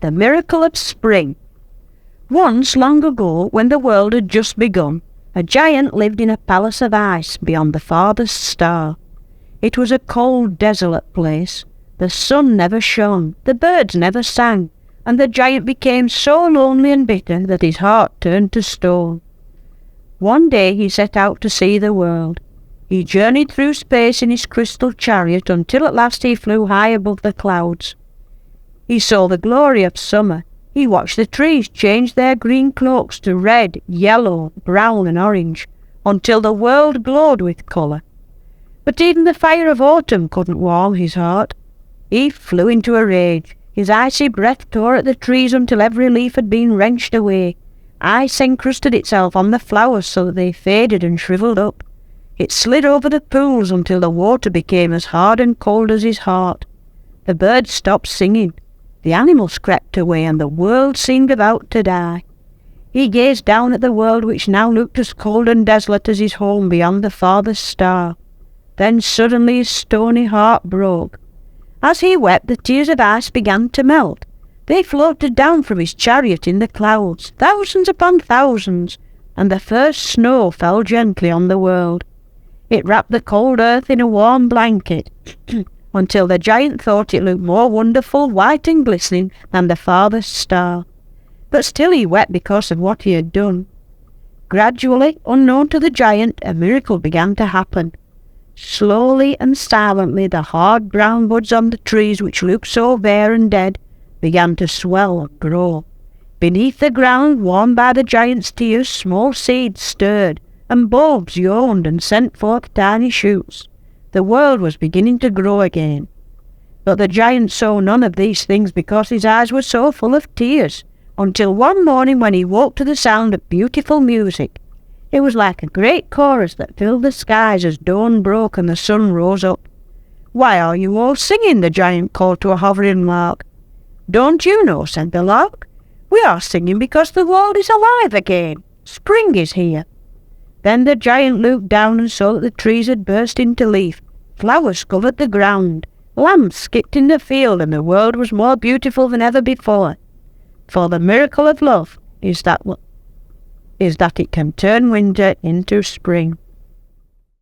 The miracle of spring. Once, long ago, when the world had just begun, a giant lived in a palace of ice beyond the farthest star. It was a cold, desolate place. The sun never shone, the birds never sang, and the giant became so lonely and bitter that his heart turned to stone. One day he set out to see the world. He journeyed through space in his crystal chariot until at last he flew high above the clouds. He saw the glory of summer. He watched the trees change their green cloaks to red, yellow, brown and orange, until the world glowed with colour. But even the fire of autumn couldn't warm his heart. He flew into a rage. His icy breath tore at the trees until every leaf had been wrenched away. Ice encrusted itself on the flowers so that they faded and shriveled up. It slid over the pools until the water became as hard and cold as his heart. The birds stopped singing. The animals crept away, and the world seemed about to die. He gazed down at the world, which now looked as cold and desolate as his home beyond the farthest star. Then suddenly his stony heart broke. As he wept, the tears of ice began to melt. They floated down from his chariot in the clouds, thousands upon thousands, and the first snow fell gently on the world. It wrapped the cold earth in a warm blanket, until the giant thought it looked more wonderful, white and glistening, than the farthest star. But still he wept because of what he had done. Gradually, unknown to the giant, a miracle began to happen. Slowly and silently, the hard brown buds on the trees, which looked so bare and dead, began to swell and grow. Beneath the ground, warmed by the giant's tears, small seeds stirred, and bulbs yawned and sent forth tiny shoots. The world was beginning to grow again. But the giant saw none of these things because his eyes were so full of tears, until one morning when he woke to the sound of beautiful music. It was like a great chorus that filled the skies as dawn broke and the sun rose up. "Why are you all singing?" the giant called to a hovering lark. "Don't you know?" said the lark. "We are singing because the world is alive again. Spring is here." Then the giant looked down and saw that the trees had burst into leaf. Flowers covered the ground. Lambs skipped in the field, and the world was more beautiful than ever before. For the miracle of love is that it can turn winter into spring.